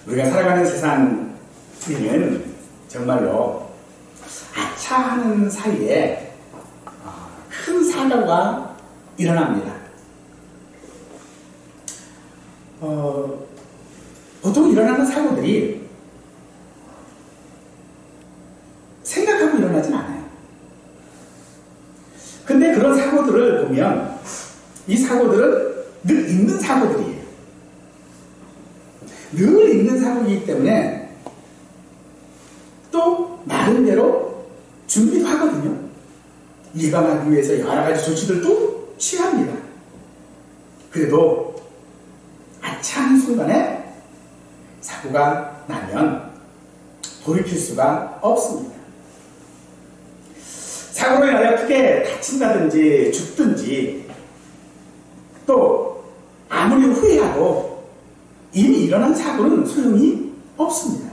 우리가 살아가는 세상에는 정말로 아차하는 사이에 큰 사고가 일어납니다. 보통 일어나는 사고들이 생각하고 일어나진 않아요. 근데 그런 사고들을 보면 이 사고들은 늘 있는 사고들이에요. 늘 있는 사고이기 때문에 또 나름대로 준비도 하거든요. 예방하기 위해서 여러 가지 조치들도 취합니다. 그래도 아차한 순간에 사고가 나면 돌이킬 수가 없습니다. 사고로 인하여 크게 다친다든지 죽든지 또 아무리 후회하도 이미 일어난 사고는 소용이 없습니다.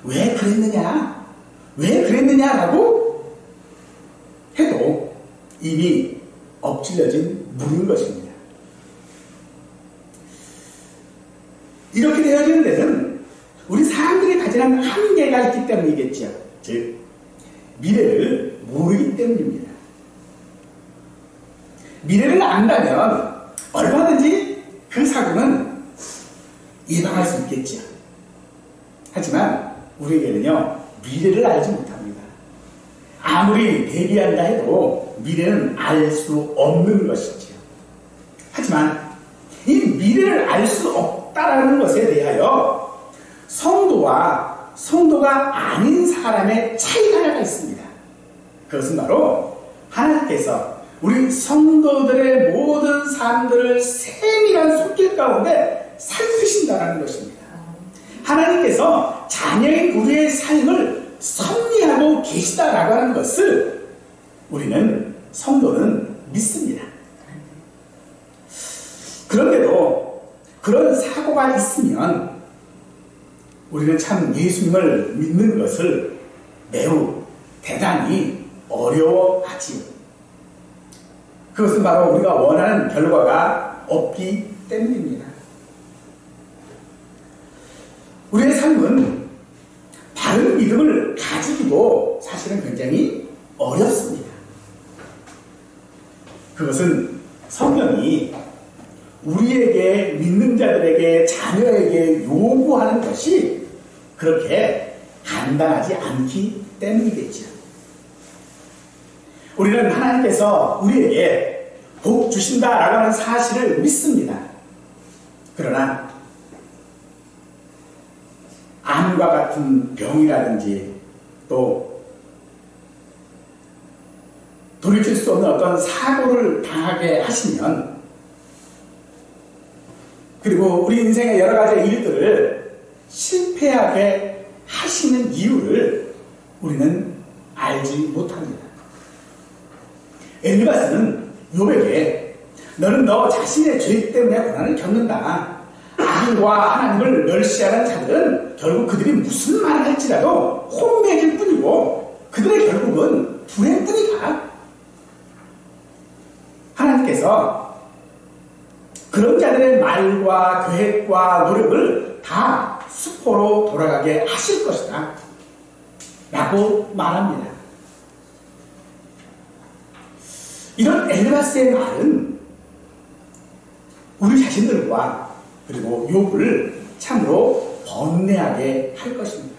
왜 그랬느냐? 왜 그랬느냐라고 해도 이미 엎질러진 물인 것입니다. 이렇게 되어지는 데는 우리 사람들이 가지는 한계가 있기 때문이겠죠. 즉, 미래를 모르기 때문입니다. 미래를 안다면 얼마든지 그 사고는 예방할 수 있겠죠. 하지만 우리에게는요, 미래를 알지 못합니다. 아무리 대비한다 해도 미래는 알 수 없는 것이죠. 하지만 이 미래를 알 수 없다라는 것에 대하여 성도와 성도가 아닌 사람의 차이가 하나 있습니다. 그것은 바로 하나님께서 우리 성도들의 모든 삶들을 세밀한 손길 가운데 살피신다는 것입니다. 하나님께서 자녀인 우리의 삶을 섭리하고 계시다라고 하는 것을 우리는 성도는 믿습니다. 그런데도 그런 사고가 있으면 우리는 참 예수님을 믿는 것을 매우 대단히 어려워하지요. 그것은 바로 우리가 원하는 결과가 없기 때문입니다. 우리의 삶은 바른 믿음을 가지기도 사실은 굉장히 어렵습니다. 그것은 성경이 우리에게 믿는 자들에게 자녀에게 요구하는 것이 그렇게 간단하지 않기 때문이겠죠. 우리는 하나님께서 우리에게 복 주신다라고 하는 사실을 믿습니다. 그러나 암과 같은 병이라든지 또 돌이킬 수 없는 어떤 사고를 당하게 하시면, 그리고 우리 인생의 여러 가지 일들을 실패하게 하시는 이유를 우리는 알지 못합니다. 엘리바스는 욥에게 너는 너 자신의 죄 때문에 고난을 겪는다. 악인과 하나님을 멸시하는 자들은 결국 그들이 무슨 말을 할지라도 혼맥일 뿐이고 그들의 결국은 불행뿐이다. 하나님께서 그런 자들의 말과 계획과 노력을 다 수포로 돌아가게 하실 것이다 라고 말합니다. 이런 엘리바스의 말은 우리 자신들과 그리고 욥을 참으로 번뇌하게 할 것입니다.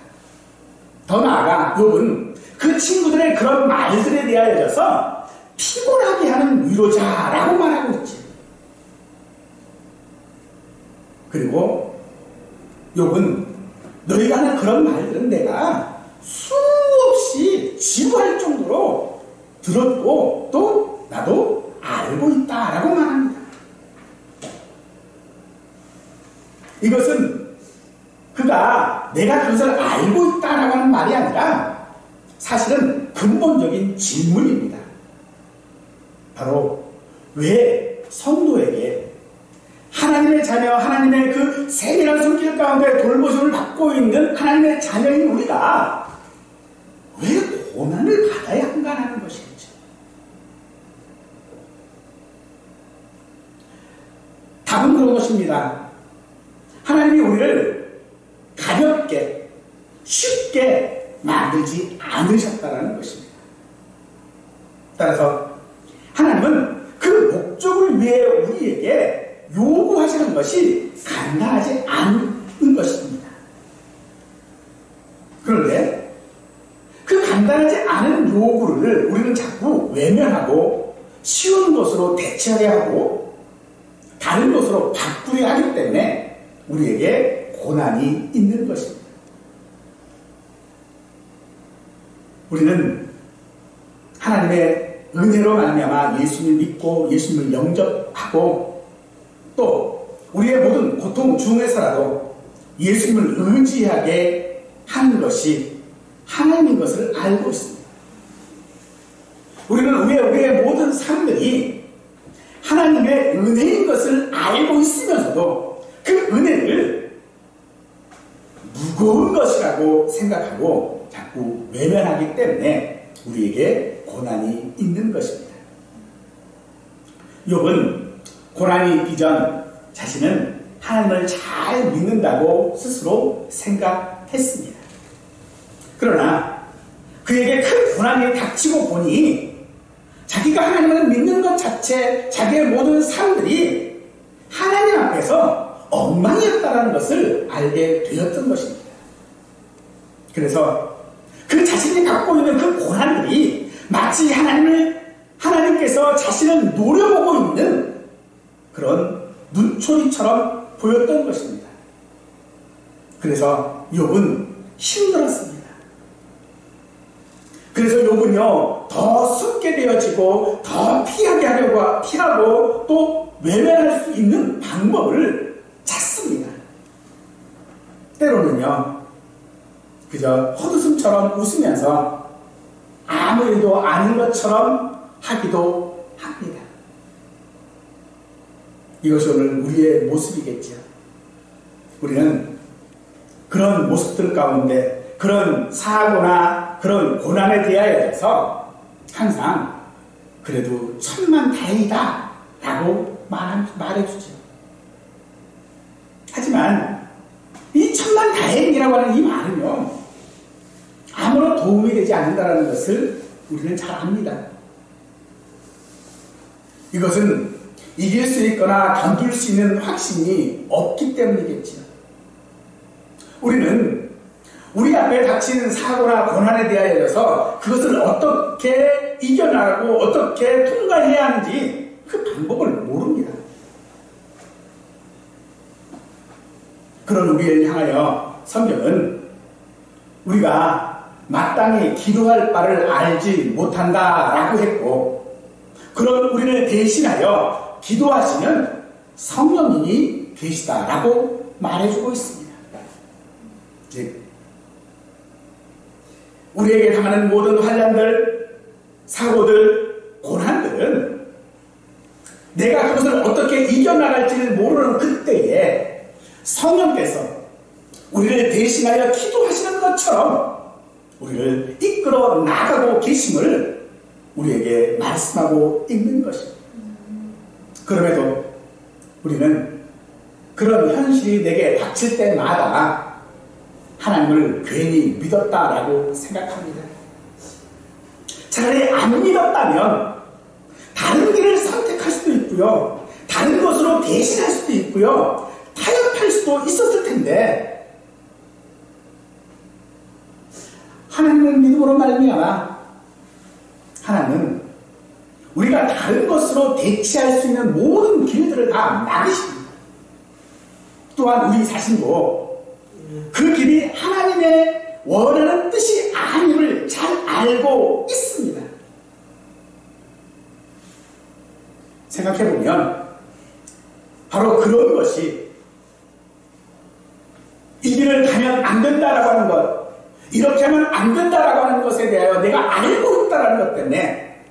더 나아가 욥은 그 친구들의 그런 말들에 대하여서 피곤하게 하는 위로자라고 말하고 있지. 그리고 욥은 너희가 하는 그런 말들은 내가 수없이 지루할 정도로 들었고 또 나도 알고 있다라고 말합니다. 이것은 내가 그것을 알고 있다라고 하는 말이 아니라 사실은 근본적인 질문입니다. 바로 왜 성도에게 하나님의 자녀, 하나님의 그 세밀한 손길 가운데 돌보심을 받고 있는 하나님의 자녀인 우리가 왜 고난을 받아야 한가라는 것이겠죠. 답은 그런 것입니다. 하나님이 우리를 어렵게 쉽게 만들지 않으셨다라는 것입니다. 따라서 하나님은 그 목적을 위해 우리에게 요구하시는 것이 간단하지 않은 것입니다. 그런데 그 간단하지 않은 요구를 우리는 자꾸 외면하고 쉬운 것으로 대체하려 하고 다른 것으로 바꾸려 하기 때문에 우리에게 고난이 있는 것입니다. 우리는 하나님의 은혜로 말미암아 예수님을 믿고 예수님을 영접하고 또 우리의 모든 고통 중에서라도 예수님을 의지하게 하는 것이 하나님인 것을 알고 있습니다. 우리는 우리의 모든 삶들이 하나님의 은혜인 것을 알고 있으면서도 그 은혜를 무거운 것이라고 생각하고 자꾸 외면하기 때문에 우리에게 고난이 있는 것입니다. 욥은 고난이 있기 전 자신은 하나님을 잘 믿는다고 스스로 생각했습니다. 그러나 그에게 큰 고난이 닥치고 보니 자기가 하나님을 믿는 것 자체, 자기의 모든 삶들이 하나님 앞에서 엉망이었다는 것을 알게 되었던 것입니다. 그래서 그 자신이 갖고 있는 그 고난들이 마치 하나님께서 자신을 노려보고 있는 그런 눈초리처럼 보였던 것입니다. 그래서 욥은 힘들었습니다. 그래서 욥은요, 더 숨게 되어지고 더 피하고 또 외면할 수 있는 방법을 찾습니다. 때로는요, 그저 헛웃음처럼 웃으면서 아무 일도 아닌 것처럼 하기도 합니다. 이것이 오늘 우리의 모습이겠죠. 우리는 그런 모습들 가운데 그런 사고나 그런 고난에 대하여서 항상 그래도 천만다행이다 라고 말해주죠. 하지만 이 천만다행이라고 하는 이 말은요, 아무런 도움이 되지 않는다는 것을 우리는 잘 압니다. 이것은 이길 수 있거나 던질 수 있는 확신이 없기 때문이겠지요. 우리는 우리 앞에 닥치는 사고나 고난에 대하여서 그것을 어떻게 이겨나가고 어떻게 통과해야 하는지 그 방법을 모릅니다. 그런 우리를 향하여 성경은 우리가 마땅히 기도할 바를 알지 못한다라고 했고, 그런 우리를 대신하여 기도하시는 성령님이 계시다라고 말해주고 있습니다. 즉, 우리에게 당하는 모든 환난들, 사고들, 고난들은 내가 그것을 어떻게 이겨나갈지를 모르는 그때에 성령께서 우리를 대신하여 기도하시는 것처럼 우리를 이끌어 나가고 계심을 우리에게 말씀하고 있는 것입니다. 그럼에도 우리는 그런 현실이 내게 닥칠 때마다 하나님을 괜히 믿었다라고 생각합니다. 차라리 안 믿었다면 다른 길을 선택할 수도 있고요, 다른 것으로 대신할 수도 있고요, 타협할 수도 있었을 텐데, 하나님을 믿음으로 말미암아 하나님은 우리가 다른 것으로 대체할 수 있는 모든 길들을 다 막으십니다. 또한 우리 자신도 그 길이 하나님의 원하는 뜻이 아님을 잘 알고 있습니다. 생각해보면 바로 그런 것이 이 길을 가면 안 된다라고 하는 것, 이렇게 하면 안 된다라고 하는 것에 대하여 내가 알고 있다라는 것 때문에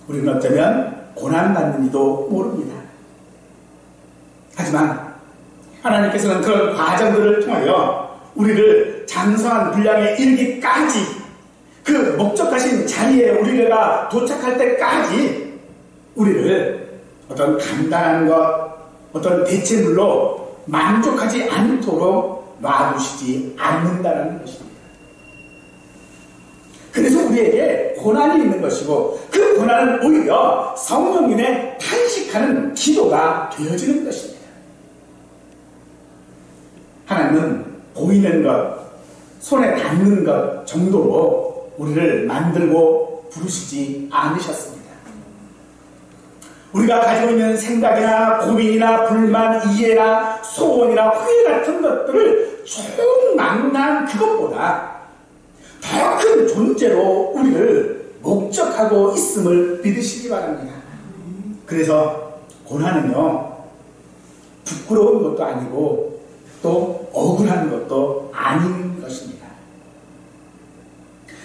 우리는 어쩌면 고난받는지도 모릅니다. 하지만 하나님께서는 그런 과정들을 통하여 우리를 장성한 분량에 이르기까지, 그 목적하신 자리에 우리가 도착할 때까지 우리를 어떤 간단한 것, 어떤 대체물로 만족하지 않도록 놔두시지 않는다는 것입니다. 그래서 우리에게 고난이 있는 것이고 그 고난은 오히려 성령님의 탄식하는 기도가 되어지는 것입니다. 하나님은 보이는 것, 손에 닿는 것 정도로 우리를 만들고 부르시지 않으셨습니다. 우리가 가지고 있는 생각이나 고민이나 불만, 이해나 소원이나 후회 같은 것들을 총망라한 그것보다 더 큰 존재로 우리를 목적하고 있음을 믿으시기 바랍니다. 그래서 고난은요, 부끄러운 것도 아니고 또 억울한 것도 아닌 것입니다.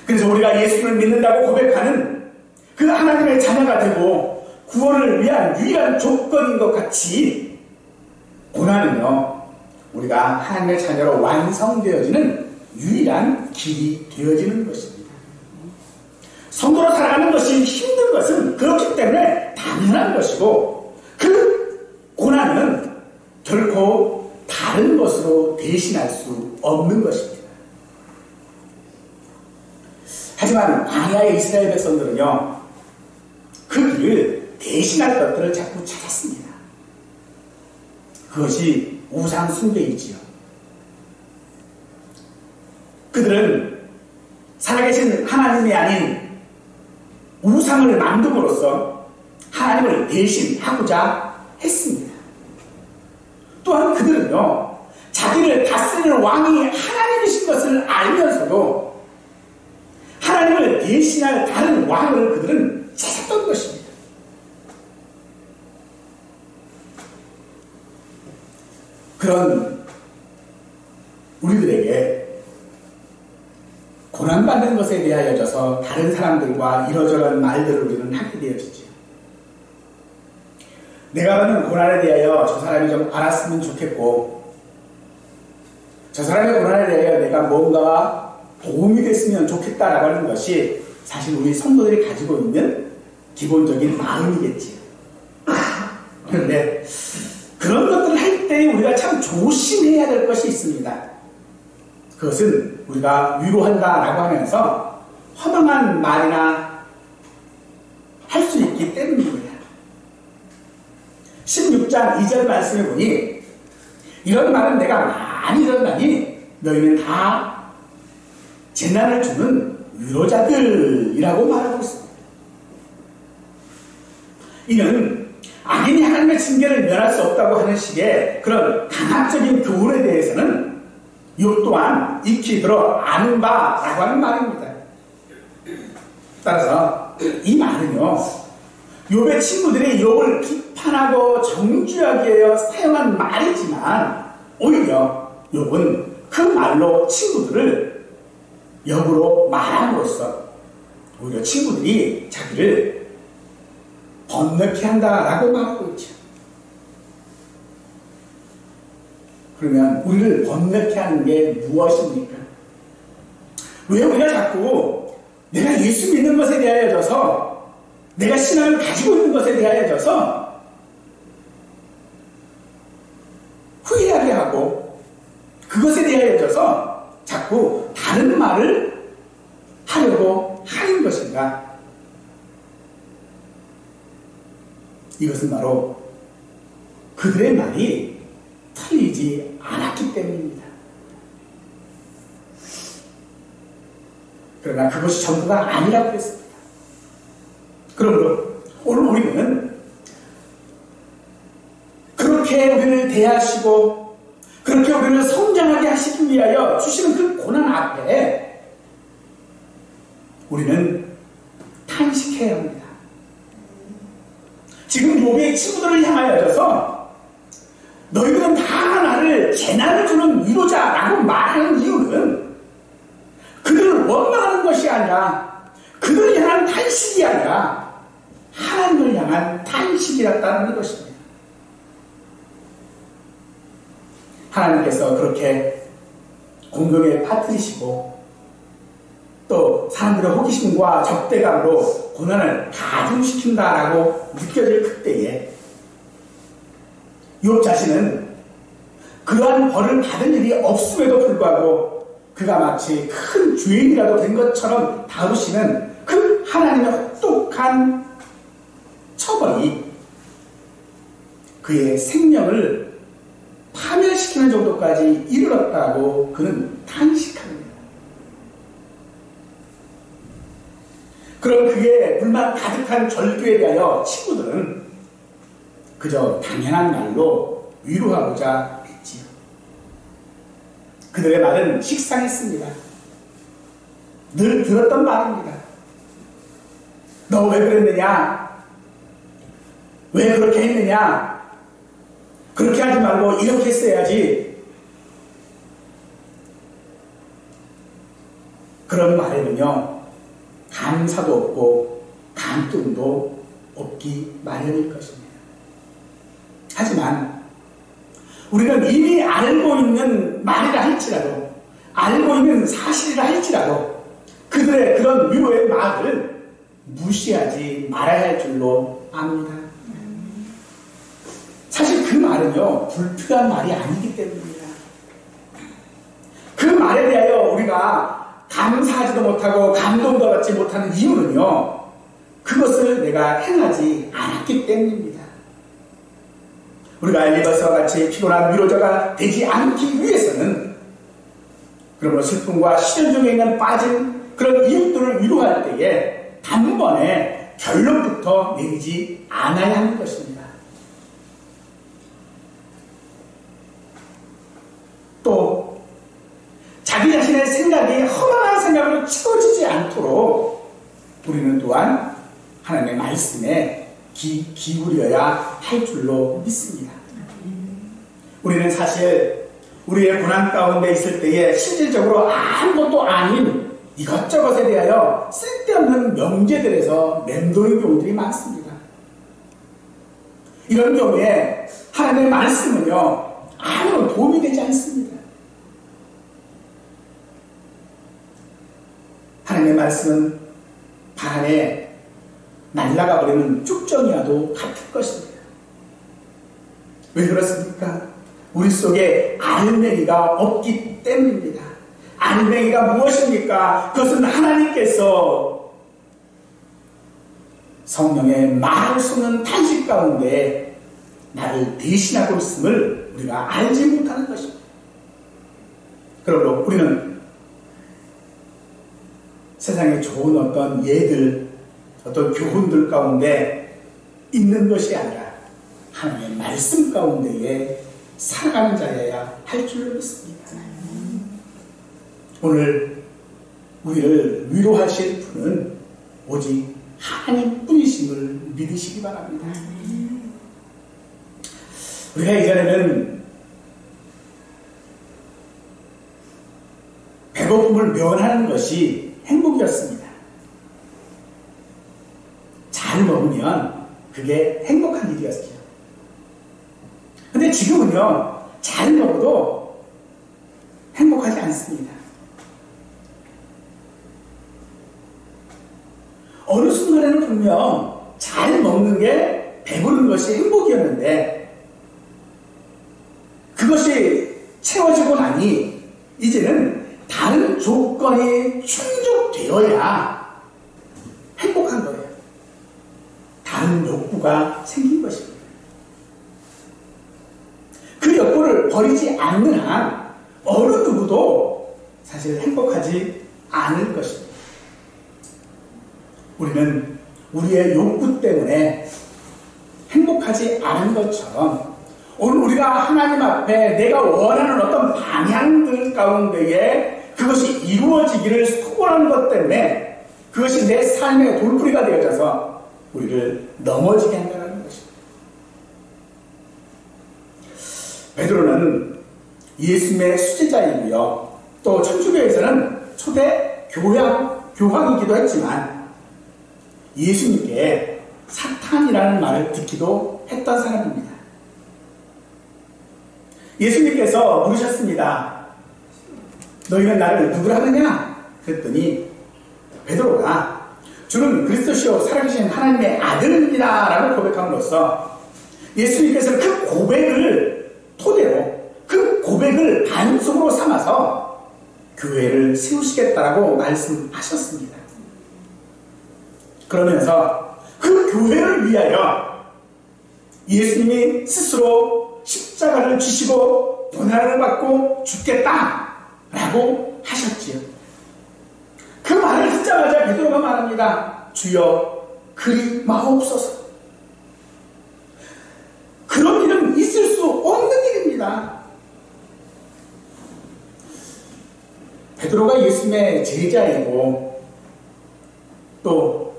그래서 우리가 예수를 믿는다고 고백하는 그 하나님의 자녀가 되고 구원을 위한 유일한 조건인 것 같이 고난은요, 우리가 하나님의 자녀로 완성되어지는 유일한 길이 되어지는 것입니다. 성도로 살아가는 것이 힘든 것은 그렇기 때문에 당연한 것이고 그 고난은 결코 다른 것으로 대신할 수 없는 것입니다. 하지만 광야의 이스라엘 백성들은요, 그 길을 대신할 것들을 자꾸 찾았습니다. 그것이 우상 숭배이지요. 그들은 살아계신 하나님이 아닌 우상을 만듦으로써 하나님을 대신하고자 했습니다. 또한 그들은요, 자기를 다스리는 왕이 하나님이신 것을 알면서도 하나님을 대신할 다른 왕을 그들은 찾았던 것입니다. 그런 우리들에게 고난받는 것에 대하여져서 다른 사람들과 이러저런 말들을 우리는 하게 되어지죠. 내가 받는 고난에 대하여 저 사람이 좀 알았으면 좋겠고, 저 사람의 고난에 대하여 내가 뭔가 도움이 됐으면 좋겠다라고 하는 것이 사실 우리 성도들이 가지고 있는 기본적인 마음이겠지요. 그런데 그런 것들을 할 때 우리가 참 조심해야 될 것이 있습니다. 그것은 우리가 위로한다라고 하면서 허망한 말이나 할 수 있기 때문입니다. 16장 2절 말씀에 보니 이런 말은 내가 많이 들었나니 너희는 다 재난을 주는 위로자들이라고 말하고 있습니다. 이는 악인이 하나님의 징계를 면할 수 없다고 하는 식의 그런 강압적인 교훈에 대해서는 욥 또한 익히 들어 아는 바라고 하는 말입니다. 따라서 이 말은요, 욥의 친구들이 욥을 비판하고 정죄하기 위해 사용한 말이지만 오히려 욥은 그 말로 친구들을 역으로 말함으로써 오히려 친구들이 자기를 번뇌케 한다라고 말하고 있죠. 그러면 우리를 번뇌케 하는 게 무엇입니까? 왜 우리가 자꾸 내가 예수 믿는 것에 대하여져서, 내가 신앙을 가지고 있는 것에 대하여져서 후회하게 하고 그것에 대하여져서 자꾸 다른 말을 하려고 하는 것인가? 이것은 바로 그들의 말이 틀리지 않았기 때문입니다. 그러나 그것이 전부가 아니라고 했습니다. 그러므로 오늘 우리는 그렇게 우리를 대하시고 그렇게 우리를 성장하게 하시기 위하여 주시는 그 고난 앞에 우리는 탄식해야 합니다. 지금 욥의 친구들을 향하여서 너희들은 다 나를 재난을 주는 위로자라고 말하는 이유는 그들을 원망하는 것이 아니라 그들을 향한 탄식이 아니라 하나님을 향한 탄식이었다는 것입니다. 하나님께서 그렇게 공경에 빠뜨리시고 또 사람들의 호기심과 적대감으로 고난을 가중시킨다라고 느껴질 그때에 욥 자신은 그러한 벌을 받은 일이 없음에도 불구하고 그가 마치 큰 죄인이라도 된 것처럼 다루시는 그 하나님의 혹독한 처벌이 그의 생명을 파멸시키는 정도까지 이르렀다고 그는 탄식합니다. 그런 그의 불만 가득한 절규에 대하여 친구들은 그저 당연한 말로 위로하고자 했지요. 그들의 말은 식상했습니다. 늘 들었던 말입니다. 너 왜 그랬느냐? 왜 그렇게 했느냐? 그렇게 하지 말고 이렇게 했어야지. 그런 말에는요, 감사도 없고 감동도 없기 마련일 것입니다. 하지만 우리는 이미 알고 있는 말이라 할지라도, 알고 있는 사실이라 할지라도 그들의 그런 위로의 말을 무시하지 말아야 할 줄로 압니다. 사실 그 말은요, 불필요한 말이 아니기 때문입니다. 그 말에 대하여 우리가 감사하지도 못하고 감동도 받지 못하는 이유는요, 그것을 내가 행하지 않았기 때문입니다. 우리가 엘리바스와 같이 피곤한 위로자가 되지 않기 위해서는 그러므로 슬픔과 시련 중에 있는 빠진 그런 이웃들을 위로할 때에 단번에 결론부터 내리지 않아야 하는 것입니다. 또 자기 자신의 생각이 허망한 생각으로 채워지지 않도록 우리는 또한 하나님의 말씀에 기울여야 할 줄로 믿습니다. 우리는 사실 우리의 고난 가운데 있을 때에 실질적으로 아무것도 아닌 이것저것에 대하여 쓸데없는 명제들에서 맴도는 경우들이 많습니다. 이런 경우에 하나님의 말씀은요, 아무런 도움이 되지 않습니다. 하나님의 말씀은 바람에 날아가 버리는 쭉정이와도 같을 것입니다. 왜 그렇습니까? 우리 속에 알맹이가 없기 때문입니다. 알맹이가 무엇입니까? 그것은 하나님께서 성령의 말할 수 없는 탄식 가운데 나를 대신하고 있음을 우리가 알지 못하는 것입니다. 그러므로 우리는 세상에 좋은 어떤 예들, 어떤 교훈들 가운데 있는 것이 아니라 하나님의 말씀 가운데에 살아가는 자여야 할 줄로 믿습니다. 오늘 우리를 위로하실 분은 오직 하나님뿐이심을 믿으시기 바랍니다. 우리가 이전에는 배고픔을 면하는 것이 행복이었습니다. 잘 먹으면 그게 행복한 일이었죠. 근데 지금은요, 잘 먹어도 행복하지 않습니다. 어느 순간에는 분명 잘 먹는 게 배부른 것이 행복이었는데 그것이 채워지고 나니 이제는 다른 조건이 충족되어야 행복한 거예요. 다른 욕구가 생긴 것입니다. 그 욕구를 버리지 않는 한 어느 누구도 사실 행복하지 않을 것입니다. 우리는 우리의 욕구 때문에 행복하지 않은 것처럼 오늘 우리가 하나님 앞에 내가 원하는 어떤 방향들 가운데에 그것이 이루어지기를 소원하는 것 때문에 그것이 내 삶의 돌부리가 되어져서 우리를 넘어지게 한다는 것입니다. 베드로는 예수님의 수제자이고요. 또 천주교에서는 초대 교황이기도 했지만 예수님께 사탄이라는 말을 듣기도 했던 사람입니다. 예수님께서 물으셨습니다. 너희는 나를 누구라 하느냐? 그랬더니 베드로가 주는 그리스도시요 살아계신 하나님의 아들입니다 라고 고백함으로써 예수님께서는 그 고백을 토대로 그 자기를 반석으로 삼아서 교회를 세우시겠다라고 말씀하셨습니다. 그러면서 그 교회를 위하여 예수님이 스스로 십자가를 지시고 고난을 받고 죽겠다라고 하셨지요. 그 말을 듣자마자 베드로가 말합니다. 주여 그리 마옵소서. 그런 일은 있을 수 없는 일입니다. 베드로가 예수님의 제자이고 또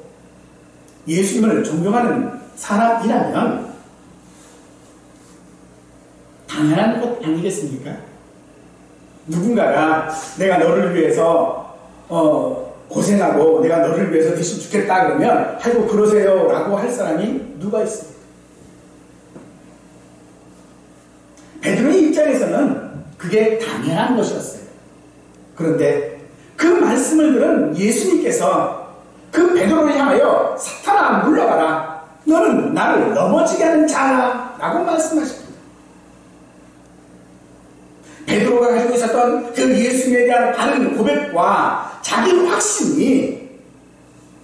예수님을 존경하는 사람이라면 당연한 것 아니겠습니까? 누군가가 내가 너를 위해서 고생하고 내가 너를 위해서 대신 죽겠다 그러면 아이고 그러세요 라고 할 사람이 누가 있습니까? 베드로의 입장에서는 그게 당연한 것이었어요. 그런데 그 말씀을 들은 예수님께서 그 베드로를 향하여 사탄아 물러가라. 너는 나를 넘어지게 하는 자라고 말씀하십니다. 베드로가 가지고 있었던 그 예수님에 대한 바른 고백과 자기 확신이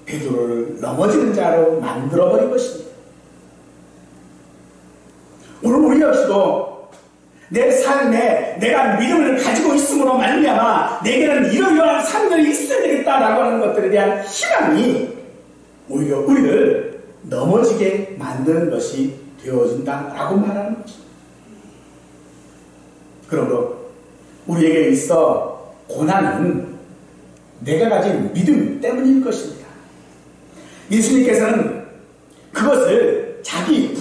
베드로를 넘어지는 자로 만들어버린 것입니다. 오늘 우리 역시도 내 삶에 내가 믿음을 가지고 있음으로 말미암아 내게는 이러이러한 삶들이 있어야 되겠다라고 하는 것들에 대한 희망이 오히려 우리를 넘어지게 만드는 것이 되어진다라고 말하는 것입니다. 그러므로 우리에게 있어 고난은 내가 가진 믿음 때문일 것입니다. 예수님께서는 그것을 자기를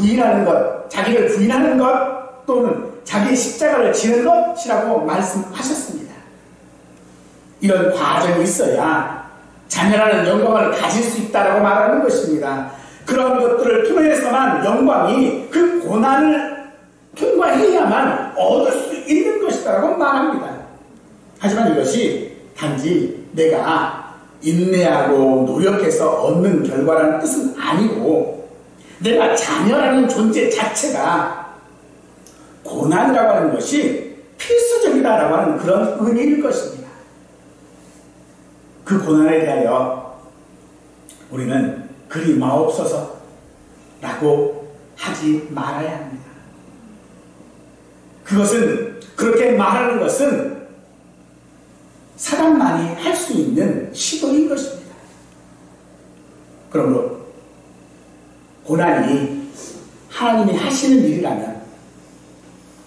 부인하는 것 또는 자기의 십자가를 지는 것이라고 말씀하셨습니다. 이런 과정이 있어야 자멸하는 영광을 가질 수 있다라고 말하는 것입니다. 그런 것들을 통해서만 영광이 그 고난을 통과해야만 얻을 수 있는 것이다라고 말합니다. 하지만 이것이 단지 내가 인내하고 노력해서 얻는 결과라는 뜻은 아니고 내가 자멸하는 존재 자체가 고난이라고 하는 것이 필수적이다라고 하는 그런 의미일 것입니다. 그 고난에 대하여 우리는 그리 마옵소서 라고 하지 말아야 합니다. 그렇게 말하는 것은 사람만이 할 수 있는 시도인 것입니다. 그러므로 고난이 하나님이 하시는 일이라면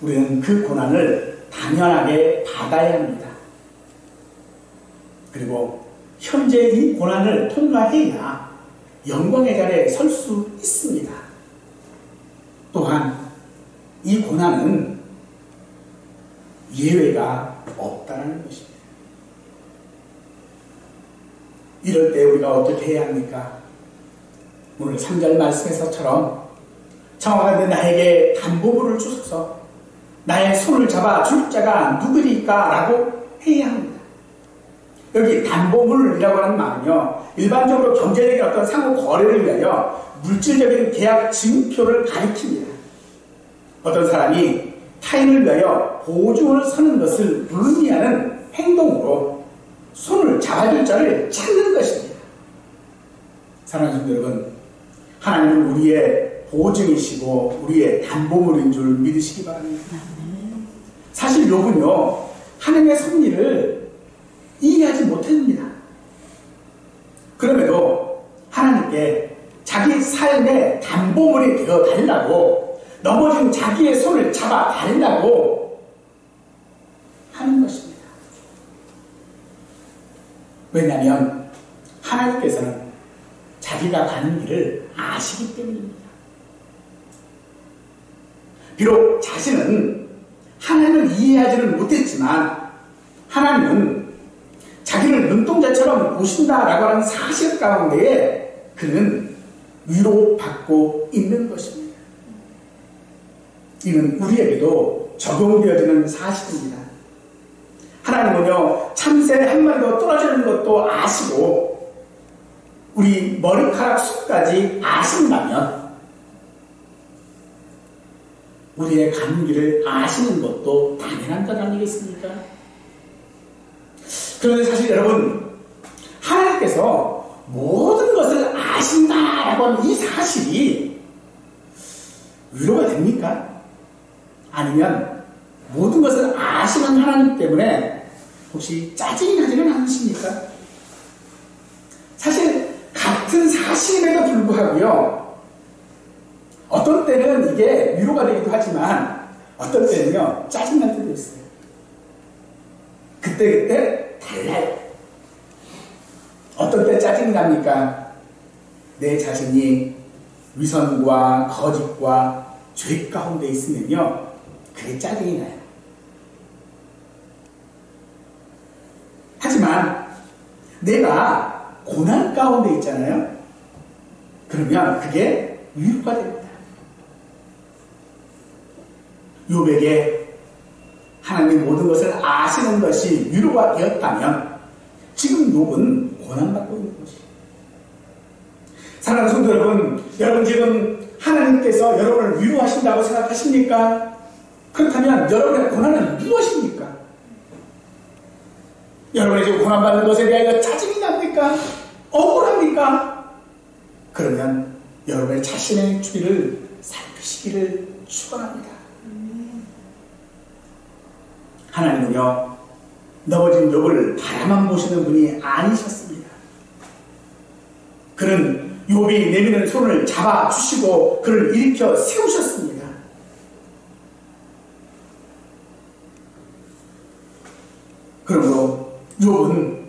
우리는 그 고난을 당연하게 받아야 합니다. 그리고 현재 이 고난을 통과해야 영광의 자리에 설 수 있습니다. 또한 이 고난은 예외가 없다는 것입니다. 이럴 때 우리가 어떻게 해야 합니까? 오늘 3절 말씀에서처럼 청하건대 나에게 담보물을 주소서 나의 손을 잡아 줄 자가 누구리까? 라고 해야 합니다. 여기 담보물이라고 하는 말은요, 일반적으로 경제적인 어떤 상호 거래를 위하여 물질적인 계약 증표를 가리킵니다. 어떤 사람이 타인을 위하여 보증을 서는 것을 의미하는 행동으로 손을 잡아줄 자를 찾는 것입니다. 사랑하는 성도 여러분, 하나님은 우리의 보증이시고 우리의 담보물인 줄 믿으시기 바랍니다. 사실 욥은요, 하나님의 섭리를 이해하지 못합니다. 그럼에도 하나님께 자기 삶의 담보물이 되어 달라고, 넘어진 자기의 손을 잡아 달라고 하는 것입니다. 왜냐하면 하나님께서는 자기가 가는 길을 아시기 때문입니다. 비록 자신은 하나님을 이해하지는 못했지만 하나님은 자기를 눈동자처럼 보신다라고 하는 사실 가운데에 그는 위로받고 있는 것입니다. 이는 우리에게도 적용되어지는 사실입니다. 하나님은요, 참새 한 마리도 떨어지는 것도 아시고 우리 머리카락 숱까지 아신다면 우리의 가는 길을 아시는 것도 당연한 것 아니겠습니까? 그런데 사실 여러분, 하나님께서 모든 것을 아신다라고 하는 이 사실이 위로가 됩니까? 아니면 모든 것을 아시는 하나님 때문에 혹시 짜증이 나지는 않으십니까? 사실 같은 사실임에도 불구하고요, 어떤 때는 이게 위로가 되기도 하지만 어떤 때는요 짜증날 때도 있어요. 그때 달라요. 어떤 때 짜증이 납니까? 내 자신이 위선과 거짓과 죄 가운데 있으면요 그게 짜증이 나요. 하지만 내가 고난 가운데 있잖아요. 그러면 그게 위로가 됩니다. 욥에게 하나님의 모든 것을 아시는 것이 위로가 되었다면 지금 욥은 고난받고 있는 것이에요. 사랑하는 성도 여러분, 여러분 지금 하나님께서 여러분을 위로하신다고 생각하십니까? 그렇다면 여러분의 고난은 무엇입니까? 여러분이 지금 고난받는 것에 대하여 짜증이 납니까? 억울합니까? 그러면 여러분의 자신의 주의를 살피시기를 축원합니다. 하나님은요 넘어진 욥을 바라만 보시는 분이 아니셨습니다. 그는 욥이 내미는 손을 잡아주시고 그를 일으켜 세우셨습니다. 그러므로 욥은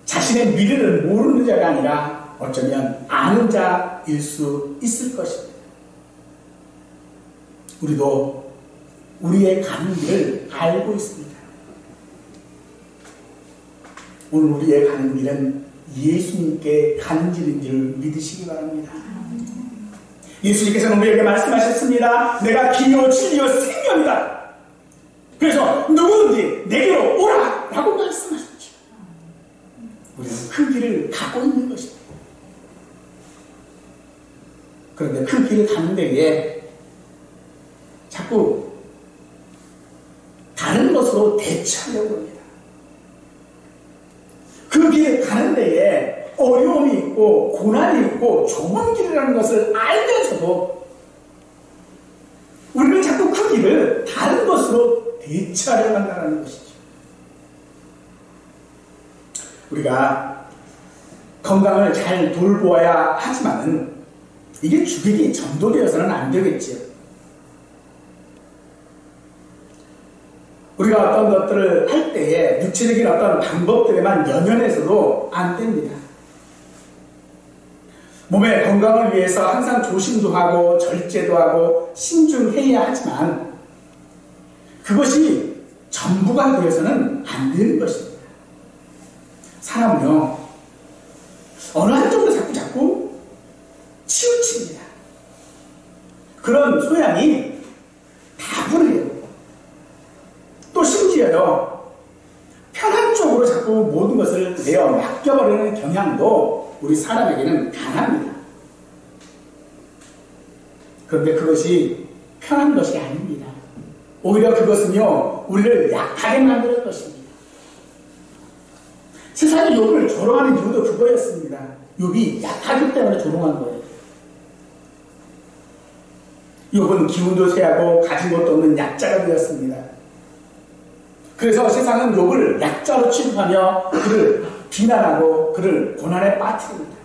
자신의 미래를 모르는 자가 아니라 어쩌면 아는 자일 수 있을 것입니다. 우리도 우리의 가는 길을 알고 있습니다. 오늘 우리의 가는 길은 예수님께 가는 길인 줄 믿으시기 바랍니다. 예수님께서는 우리에게 말씀하셨습니다. 내가 길이요 진리요 생명이다. 그래서 누구든지 내게로 오라 라고 말씀하셨죠. 우리는 그 길을 가고 있는 것입니다. 그런데 그 길을 가는 데에 자꾸 다른 것으로 대처하려고 합니다. 그 길을 가는 데에 어려움이 있고 고난이 있고 좁은 길이라는 것을 알면서도 우리는 자꾸 그 길을 다른 것으로 대처하려고 한다는 것이죠. 우리가 건강을 잘 돌보아야 하지만 이게 주객이 전도되어서는 안 되겠지요. 우리가 어떤 것들을 할 때에 육체적인 어떤 방법들에만 연연해서도 안 됩니다. 몸의 건강을 위해서 항상 조심도 하고 절제도 하고 신중해야 하지만 그것이 전부가 되어서는 안 되는 것입니다. 사람은요 어느 한쪽으로 자꾸 치우칩니다. 그런 소양이 다분해요. 또 심지어요 편한 쪽으로 자꾸 모든 것을 내어 맡겨버리는 경향도 우리 사람에게는 강합니다. 그런데 그것이 편한 것이 아닙니다. 오히려 그것은요 우리를 약하게 만드는 것입니다. 세상이 욥을 조롱하는 이유도 그거였습니다. 욥이 약하기 때문에 조롱한 거예요. 욥은 기운도 쇠하고 가진 것도 없는 약자가 되었습니다. 그래서 세상은 욥을 약자로 취급하며 그를 비난하고 그를 고난에 빠뜨립니다.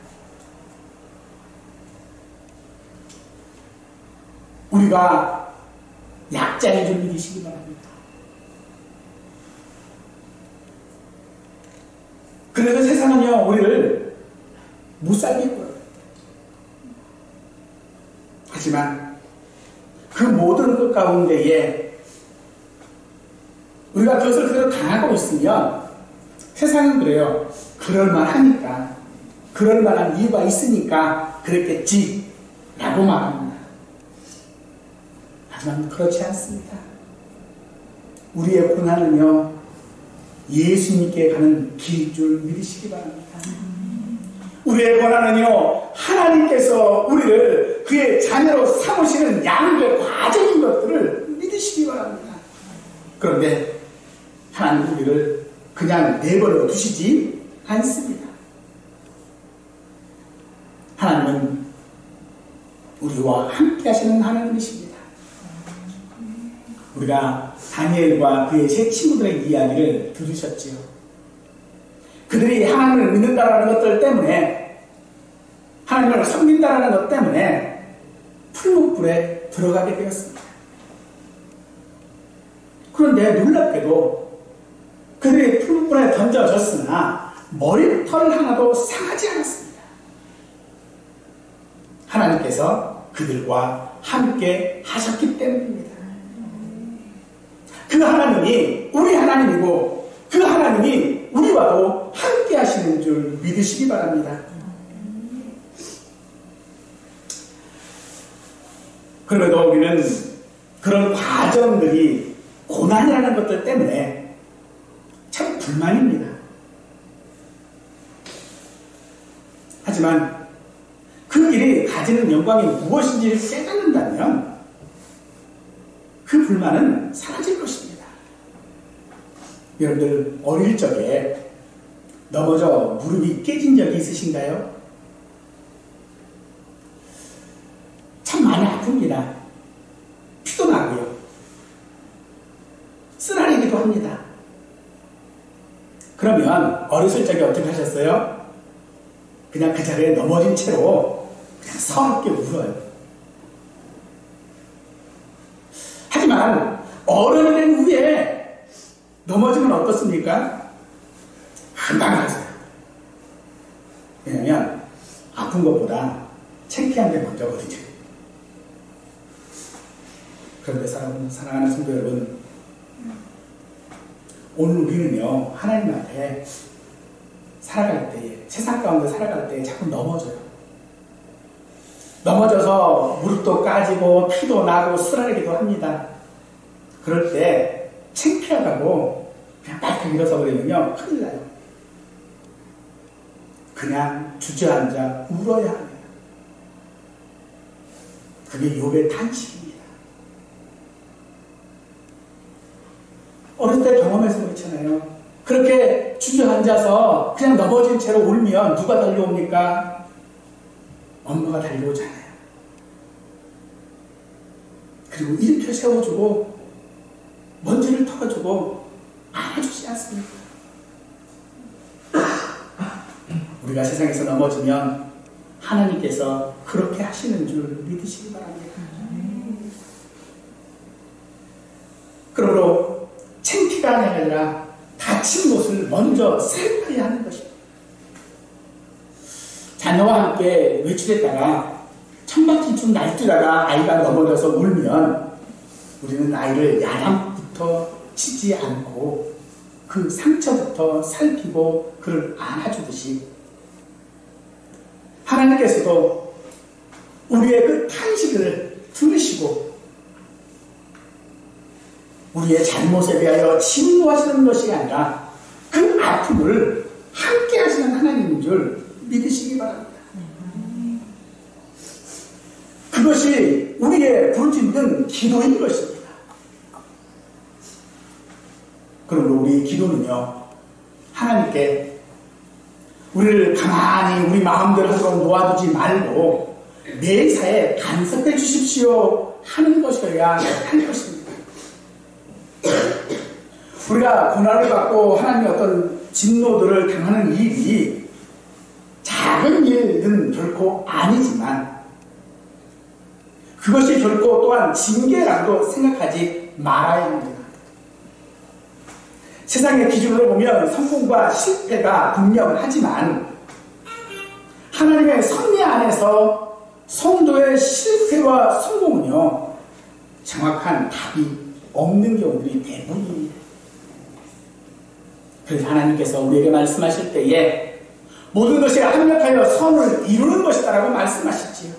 우리가 약자인 줄 믿으시기 바랍니다. 그래서 세상은요 우리를 못살게 굴어요. 하지만 그 모든 것 가운데에 우리가 그것을 그대로 당하고 있으면 세상은 그래요. 그럴만하니까, 그럴만한 이유가 있으니까 그랬겠지 라고 말합니다. 하지만 그렇지 않습니다. 우리의 고난은요 예수님께 가는 길인 줄 믿으시기 바랍니다. 우리의 고난은요 하나님께서 우리를 그의 자녀로 삼으시는 양육의 과정인 것들을 믿으시기 바랍니다. 그런데 하나님 우리를 그냥 내버려 두시지 않습니다. 하나님은 우리와 함께 하시는 하나님이십니다. 우리가 다니엘과 그의 세 친구들의 이야기를 들으셨지요. 그들이 하나님을 믿는다라는 것들 때문에, 하나님을 섬긴다라는 것 때문에 풀무불에 들어가게 되었습니다. 그런데 놀랍게도 그들이 풀무불에 던져졌으나 머리털 하나도 상하지 않았습니다. 하나님께서 그들과 함께 하셨기 때문입니다. 그 하나님이 우리 하나님이고 그 하나님이 우리와도 함께 하시는 줄 믿으시기 바랍니다. 그럼에도 우리는 그런 과정들이 고난이라는 것들 때문에 참 불만입니다. 하지만 그 길이 가지는 영광이 무엇인지를 깨닫는다면 그 불만은 사라질 것입니다. 여러분들 어릴 적에 넘어져 무릎이 깨진 적이 있으신가요? 참 많이 아픕니다. 피도 나고요. 쓰라리기도 합니다. 그러면 어렸을 적에 어떻게 하셨어요? 그냥 그 자리에 넘어진 채로 그냥 서럽게 울어요. 하지만 어른이 된 후에 넘어지면 어떻습니까? 금방 하세요. 왜냐면 아픈 것보다 창피한 게 먼저거든요. 그런데 사랑하는 성도 여러분, 오늘 우리는요 하나님 앞에 살아갈 때에, 세상 가운데 살아갈 때에 자꾸 넘어져요. 넘어져서 무릎도 까지고 피도 나고 쓰라리기도 합니다. 그럴 때 창피하다고 그냥 빨리 일어서 버리면요 큰일 나요. 그냥 주저앉아 울어야 합니다. 그게 욥의 탄식입니다. 어릴 때 경험해서 그렇잖아요. 그렇게 주저앉아서 그냥 넘어진 채로 울면 누가 달려옵니까? 엄마가 달려오잖아요. 그리고 일으켜 세워주고 먼지를 털어주고 안아주지 않습니까? 우리가 세상에서 넘어지면 하나님께서 그렇게 하시는 줄 믿으시기 바랍니다. 그러므로 창피가 아니라 다친 곳을 먼저 살펴야 하는 것입니다. 자녀와 함께 외출했다가 천막길쭉 날뛰다가 아이가 넘어져서 울면 우리는 아이를 야단부터 치지 않고 그 상처부터 살피고 그를 안아주듯이 하나님께서도 우리의 그 탄식을 들으시고 우리의 잘못에 대하여 진노하시는 것이 아니라 그 아픔을 함께 하시는 하나님인 줄 믿으시기 바랍니다. 그것이 우리의 부르짖는 기도인 것입니다. 그러므로 우리 기도는요, 하나님께 우리를 가만히 우리 마음대로 놓아두지 말고 매사에 간섭해 주십시오 하는 것이어야 할 것입니다. 우리가 고난을 받고 하나님의 어떤 진노들을 당하는 일이 작은 일은 결코 아니지만 그것이 결코 또한 징계라고 생각하지 말아야 합니다. 세상의 기준으로 보면 성공과 실패가 분명하지만 하나님의 섭리 안에서 성도의 실패와 성공은요 정확한 답이 없는 경우들이 대부분입니다. 그래서 하나님께서 우리에게 말씀하실 때에 모든 것이 합력하여 선을 이루는 것이다라고 말씀하시지요.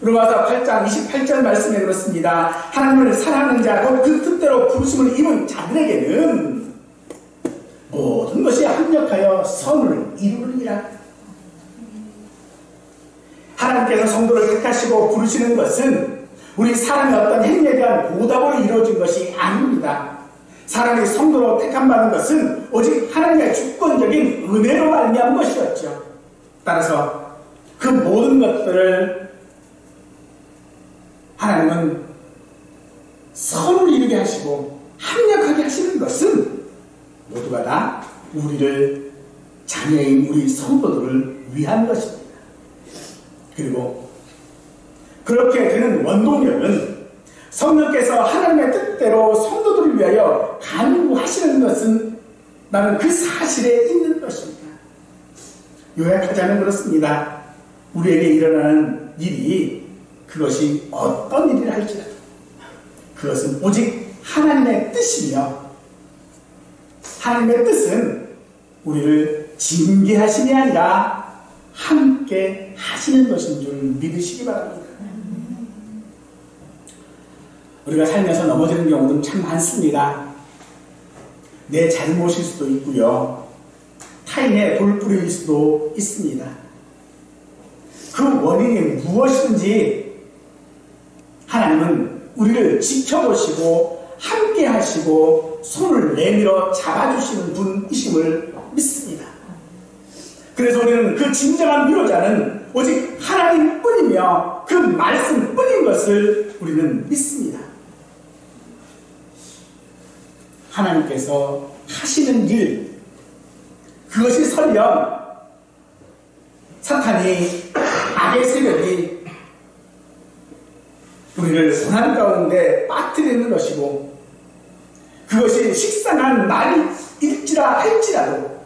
로마서 8장 28절 말씀에 그렇습니다. 하나님을 사랑하는 자, 그 뜻대로 부르심을 입은 자들에게는 모든 것이 합력하여 선을 이루느니라. 하나님께서 성도를 택하시고 부르시는 것은 우리 사람의 어떤 행위에 대한 보답으로 이루어진 것이 아닙니다. 사람이 성도로 택함받는 것은 오직 하나님의 주권적인 은혜로 말미암은 것이었죠. 따라서 그 모든 것들을 하나님은 선을 이루게 하시고 합력하게 하시는 것은 모두가 다 우리를 자녀인 우리 성도들을 위한 것입니다. 그리고 그렇게 되는 원동력은 성령께서 하나님의 뜻대로 성도들을 위하여 간구하시는 것은 나는 그 사실에 있는 것입니다. 요약하자면 그렇습니다. 우리에게 일어나는 일이 그것이 어떤 일이라 할지라도 그것은 오직 하나님의 뜻이며 하나님의 뜻은 우리를 징계하심이 아니라 함께 하시는 것인 줄 믿으시기 바랍니다. 우리가 살면서 넘어지는 경우는 참 많습니다. 내 잘못일 수도 있고요. 타인의 돌부림일 수도 있습니다. 그 원인이 무엇이든지 하나님은 우리를 지켜보시고 함께 하시고 손을 내밀어 잡아주시는 분이심을 믿습니다. 그래서 우리는 그 진정한 위로자는 오직 하나님뿐이며 그 말씀뿐인 것을 우리는 믿습니다. 하나님께서 하시는 일, 그것이 설령 사탄이, 악의 세력이 우리를 고난 가운데 빠뜨리는 것이고 그것이 식상한 날일지라 할지라도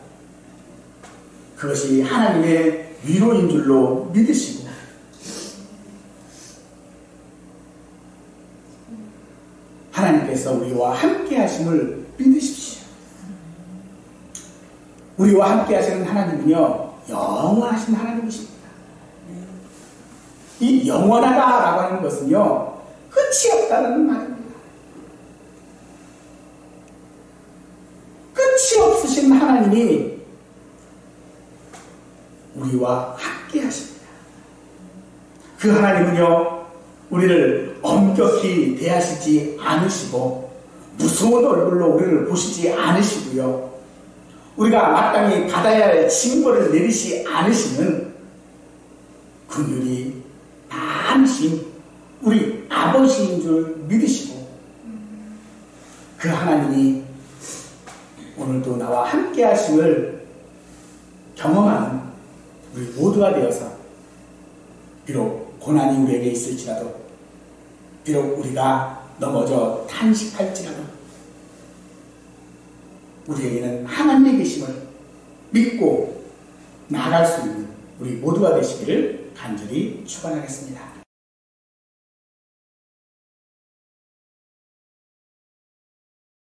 그것이 하나님의 위로인 줄로 믿으시고 하나님께서 우리와 함께 하심을 믿으십시오. 우리와 함께 하시는 하나님은요 영원하신 하나님이십니다. 이 영원하다라고 하는 것은요 끝이 없다는 말입니다. 끝이 없으신 하나님이 우리와 함께 하십니다. 그 하나님은요 우리를 엄격히 대하시지 않으시고 무서운 얼굴로 우리를 보시지 않으시고요 우리가 마땅히 받아야 할 징벌을 내리시 않으시는 긍휼이 많으신 우리 아버지인 줄 믿으시고 그 하나님이 오늘도 나와 함께 하심을 경험하는 우리 모두가 되어서 비록 고난이 우리에게 있을지라도 비록 우리가 넘어져 탄식할지라도 우리에게는 하나님의 계심을 믿고 나아갈 수 있는 우리 모두가 되시기를 간절히 축원하겠습니다.